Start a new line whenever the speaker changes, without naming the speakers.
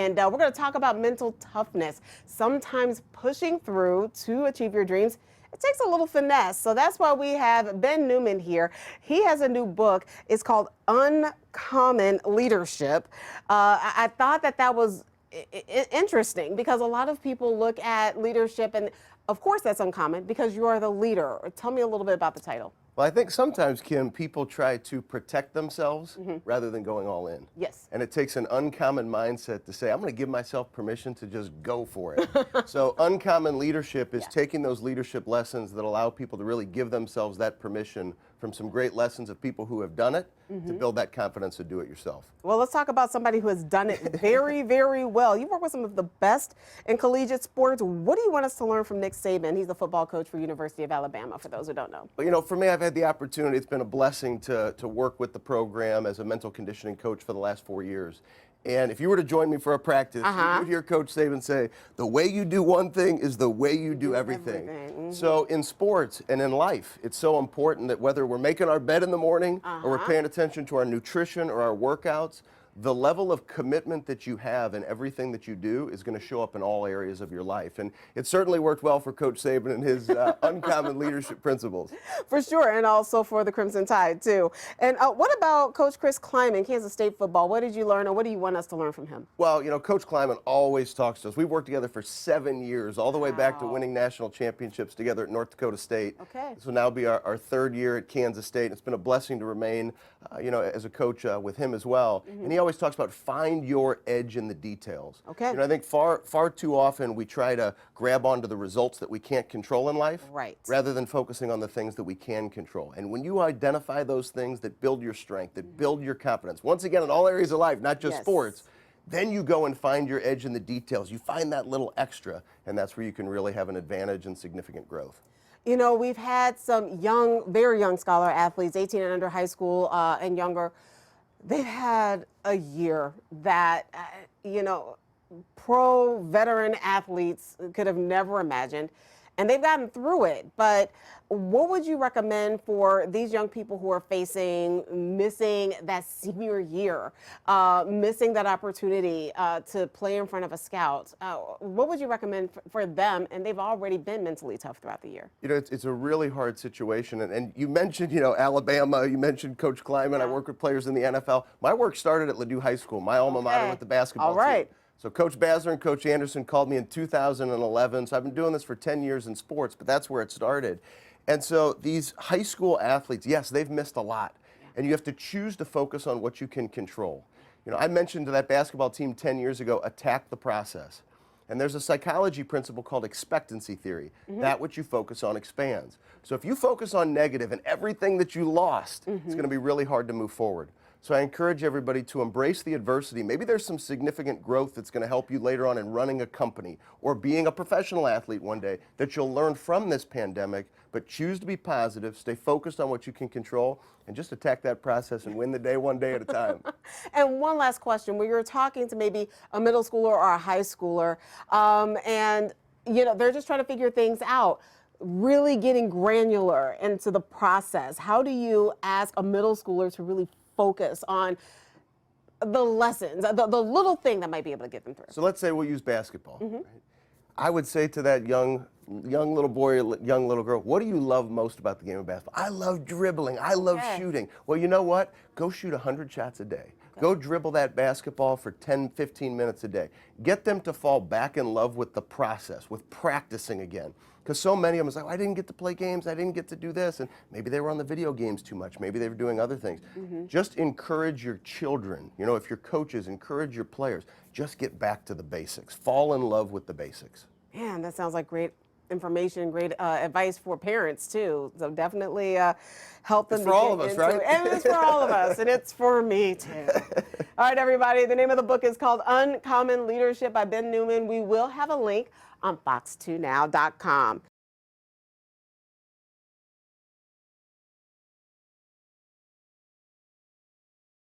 And we're going to talk about mental toughness. Sometimes pushing through to achieve your dreams, it takes a little finesse. So that's why we have Ben Newman here. He has a new book. It's called Uncommon Leadership. I thought that was interesting because a lot of people look at leadership, and of course that's uncommon because you are the leader. Tell me a little bit about the title.
Well, I think sometimes, Kim, people try to protect themselves rather than going all in.
Yes.
And it takes an uncommon mindset to say, I'm going to give myself permission to just go for it. So uncommon leadership is taking those leadership lessons that allow people to really give themselves that permission from some great lessons of people who have done it to build that confidence to do it yourself.
Well, let's talk about somebody who has done it very, very well. You work with some of the best in collegiate sports. What do you want us to learn from Nick Saban? He's the football coach for University of Alabama, for those who don't know.
Well, you know, for me, I've had the opportunity, it's been a blessing to work with the program as a mental conditioning coach for the last 4 years. And if you were to join me for a practice, you would hear Coach Saban say, the way you do one thing is the way you do everything. So in sports and in life, it's so important that whether we're making our bed in the morning or we're paying attention to our nutrition or our workouts, the level of commitment that you have in everything that you do is going to show up in all areas of your life. And it certainly worked well for Coach Saban and his uncommon leadership principles.
For sure, and also for the Crimson Tide, too. And what about Coach Coach Klieman, Kansas State football? What did you learn, or what do you want us to learn from him?
Well, you know, Coach Klieman always talks to us. We've worked together for 7 years, all the way back to winning national championships together at North Dakota State.
Okay.
This will now be our third year at Kansas State. It's been a blessing to remain, you know, as a coach with him as well. And he always talks about find your edge in the details.
Okay.
You know, I think far too often we try to grab onto the results that we can't control in life, rather than focusing on the things that we can control. And when you identify those things that build your strength, that build your confidence, once again in all areas of life, not just sports, then you go and find your edge in the details. You find that little extra, and that's where you can really have an advantage and significant growth.
You know, we've had some young, very young scholar athletes, 18 and under, high school and younger. They've had a year that, you know, pro veteran athletes could have never imagined, and they've gotten through it. But what would you recommend for these young people who are missing that senior year, missing that opportunity to play in front of a scout? What would you recommend for them? And they've already been mentally tough throughout the year.
You know, it's a really hard situation. And you mentioned, you know, Alabama, you mentioned Coach Klieman. I work with players in the NFL. My work started at Ladue High School, my alma mater with the basketball team. So Coach Basler and Coach Anderson called me in 2011. So I've been doing this for 10 years in sports, but that's where it started. And so these high school athletes, yes, they've missed a lot. And you have to choose to focus on what you can control. You know, I mentioned to that basketball team 10 years ago, attack the process. And there's a psychology principle called expectancy theory. That which you focus on expands. So if you focus on negative and everything that you lost, it's going to be really hard to move forward. So I encourage everybody to embrace the adversity. Maybe there's some significant growth that's going to help you later on in running a company or being a professional athlete one day that you'll learn from this pandemic, but choose to be positive, stay focused on what you can control, and just attack that process and win the day one day at a time.
And one last question. When you're talking to maybe a middle schooler or a high schooler, and you know, they're just trying to figure things out, really getting granular into the process, how do you ask a middle schooler to really focus on the lessons, the little thing that might be able to get them through?
So let's say we'll use basketball. Right? I would say to that young little boy or young little girl, what do you love most about the game of basketball? I love dribbling. I love shooting. Well, you know what? Go shoot 100 shots a day. Go dribble that basketball for 10, 15 minutes a day. Get them to fall back in love with the process, with practicing again. Because so many of them say, oh, I didn't get to play games, I didn't get to do this, and maybe they were on the video games too much, maybe they were doing other things. Just encourage your children, you know, if you're coaches, encourage your players, just get back to the basics. Fall in love with the basics.
Man, that sounds like great information, great advice for parents too. So definitely help them.
It's for all of us, right?
And it's for all of us, and it's for me too. All right, everybody, the name of the book is called Uncommon Leadership by Ben Newman. We will have a link on fox2now.com.